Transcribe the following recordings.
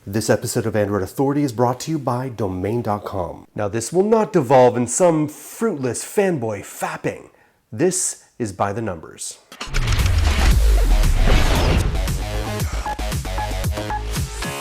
This episode of Android Authority is brought to you by Domain.com. Now, this will not devolve in some fruitless fanboy fapping. This is by the numbers.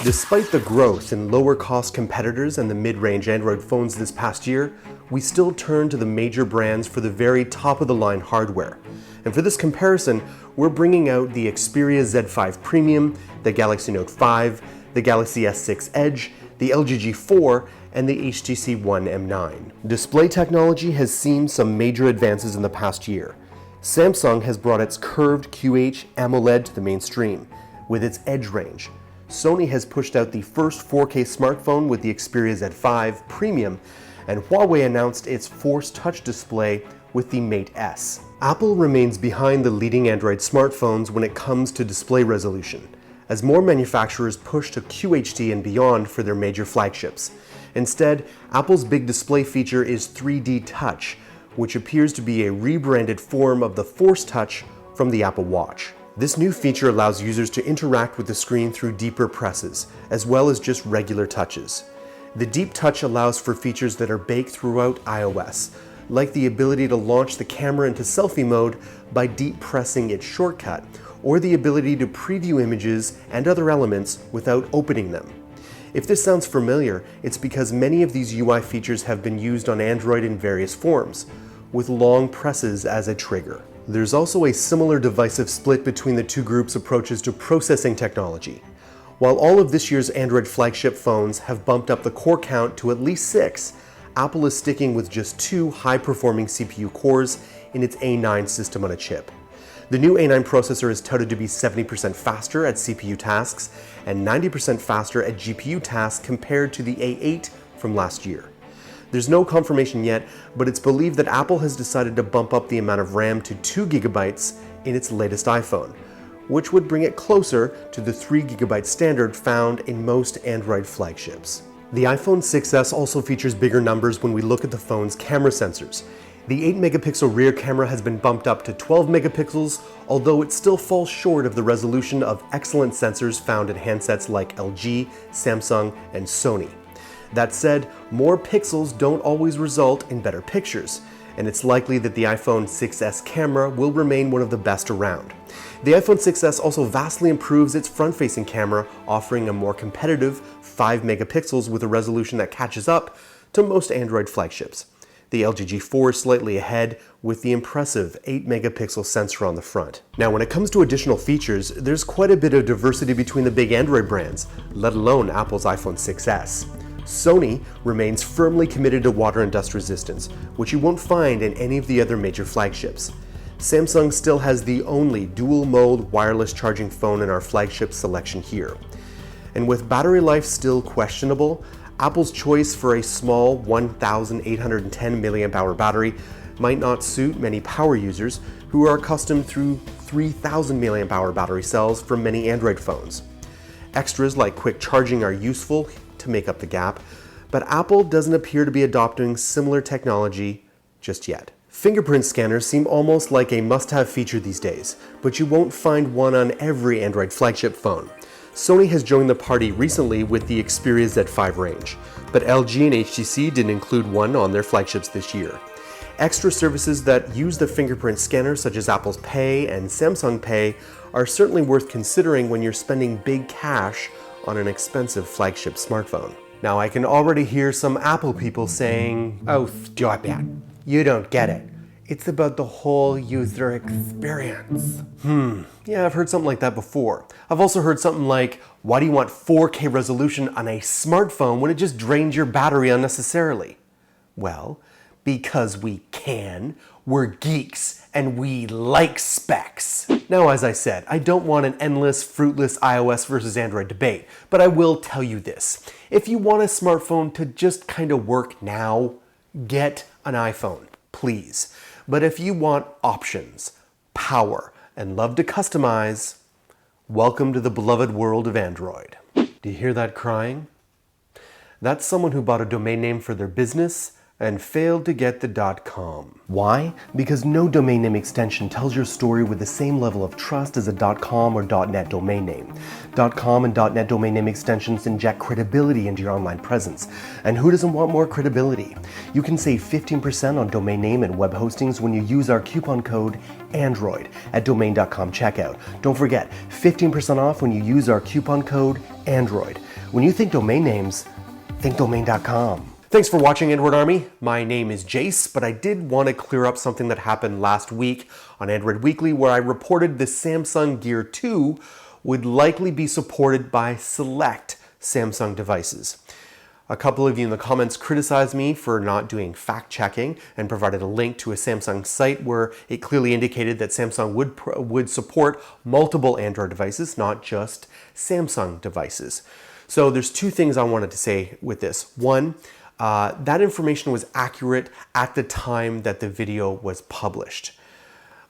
Despite the growth in lower-cost competitors and the mid-range Android phones this past year, we still turn to the major brands for the very top-of-the-line hardware. And for this comparison, we're bringing out the Xperia Z5 Premium, the Galaxy Note 5, the Galaxy S6 Edge, the LG G4, and the HTC One M9. Display technology has seen some major advances in the past year. Samsung has brought its curved QH AMOLED to the mainstream with its Edge range. Sony has pushed out the first 4K smartphone with the Xperia Z5 Premium, and Huawei announced its Force Touch display with the Mate S. Apple remains behind the leading Android smartphones when it comes to display resolution, as more manufacturers push to QHD and beyond for their major flagships. Instead, Apple's big display feature is 3D Touch, which appears to be a rebranded form of the Force Touch from the Apple Watch. This new feature allows users to interact with the screen through deeper presses, as well as just regular touches. The Deep Touch allows for features that are baked throughout iOS, like the ability to launch the camera into selfie mode by deep pressing its shortcut, or the ability to preview images and other elements without opening them. If this sounds familiar, it's because many of these UI features have been used on Android in various forms, with long presses as a trigger. There's also a similar divisive split between the two groups' approaches to processing technology. While all of this year's Android flagship phones have bumped up the core count to at least 6, Apple is sticking with just 2 high-performing CPU cores in its A9 system on a chip. The new A9 processor is touted to be 70% faster at CPU tasks and 90% faster at GPU tasks compared to the A8 from last year. There's no confirmation yet, but it's believed that Apple has decided to bump up the amount of RAM to 2 GB in its latest iPhone, which would bring it closer to the 3 GB standard found in most Android flagships. The iPhone 6s also features bigger numbers when we look at the phone's camera sensors. The 8-megapixel rear camera has been bumped up to 12 megapixels, although it still falls short of the resolution of excellent sensors found in handsets like LG, Samsung, and Sony. That said, more pixels don't always result in better pictures, and it's likely that the iPhone 6s camera will remain one of the best around. The iPhone 6s also vastly improves its front-facing camera, offering a more competitive 5 megapixels with a resolution that catches up to most Android flagships. The LG G4 is slightly ahead with the impressive 8-megapixel sensor on the front. Now, when it comes to additional features, there's quite a bit of diversity between the big Android brands, let alone Apple's iPhone 6s. Sony remains firmly committed to water and dust resistance, which you won't find in any of the other major flagships. Samsung still has the only dual-mode wireless charging phone in our flagship selection here. And with battery life still questionable, Apple's choice for a small 1,810 mAh battery might not suit many power users who are accustomed to 3,000 mAh battery cells from many Android phones. Extras like quick charging are useful to make up the gap, but Apple doesn't appear to be adopting similar technology just yet. Fingerprint scanners seem almost like a must-have feature these days, but you won't find one on every Android flagship phone. Sony has joined the party recently with the Xperia Z5 range, but LG and HTC didn't include one on their flagships this year. Extra services that use the fingerprint scanner, such as Apple's Pay and Samsung Pay, are certainly worth considering when you're spending big cash on an expensive flagship smartphone. Now, I can already hear some Apple people saying, "Oh, stop it. You don't get it. It's about the whole user experience." Yeah, I've heard something like that before. I've also heard something like, why do you want 4K resolution on a smartphone when it just drains your battery unnecessarily? Well, because we can. We're geeks and we like specs. Now, as I said, I don't want an endless, fruitless iOS versus Android debate, but I will tell you this. If you want a smartphone to just kind of work now, get an iPhone, please. But if you want options, power, and love to customize, welcome to the beloved world of Android. Do you hear that crying? That's someone who bought a domain name for their business and failed to get the .com. Why? Because no domain name extension tells your story with the same level of trust as a .com or .net domain name. .com and .net domain name extensions inject credibility into your online presence. And who doesn't want more credibility? You can save 15% on domain name and web hostings when you use our coupon code ANDROID at domain.com checkout. Don't forget, 15% off when you use our coupon code ANDROID. When you think domain names, think domain.com. Thanks for watching, Android Army. My name is Jayce, but I did want to clear up something that happened last week on Android Weekly, where I reported the Samsung Gear 2 would likely be supported by select Samsung devices. A couple of you in the comments criticized me for not doing fact checking and provided a link to a Samsung site where it clearly indicated that Samsung would support multiple Android devices, not just Samsung devices. So there's two things I wanted to say with this. One, that information was accurate at the time that the video was published.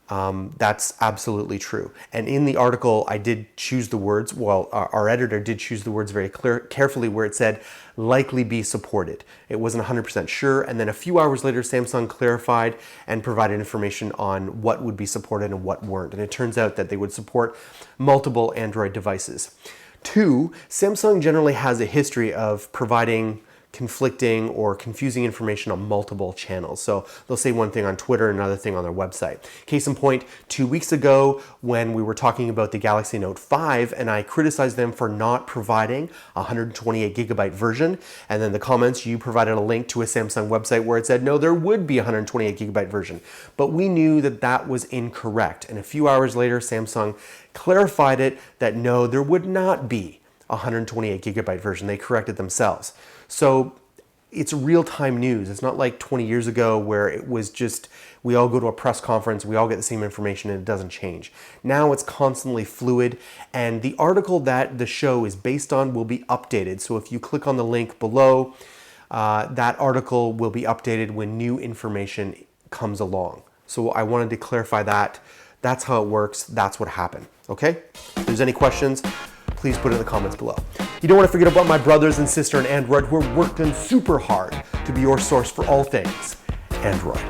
That's absolutely true. And in the article, I did choose the words, well, our editor did choose the words very carefully where it said, likely be supported. It wasn't 100% sure. And then a few hours later, Samsung clarified and provided information on what would be supported and what weren't. And it turns out that they would support multiple Android devices. Two, Samsung generally has a history of providing conflicting or confusing information on multiple channels. So they'll say one thing on Twitter and another thing on their website. Case in point, 2 weeks ago when we were talking about the Galaxy Note 5 and I criticized them for not providing a 128 gigabyte version, and then in the comments you provided a link to a Samsung website where it said no, there would be a 128 gigabyte version. But we knew that that was incorrect. And a few hours later, Samsung clarified it that no, there would not be a 128 gigabyte version. They corrected themselves. So it's real-time news. It's not like 20 years ago where it was just, we all go to a press conference, we all get the same information and it doesn't change. Now it's constantly fluid, and the article that the show is based on will be updated. So if you click on the link below, that article will be updated when new information comes along. So I wanted to clarify that. That's how it works. That's what happened. Okay? If there's any questions, please put it in the comments below. You don't want to forget about my brothers and sister in Android who are working super hard to be your source for all things Android.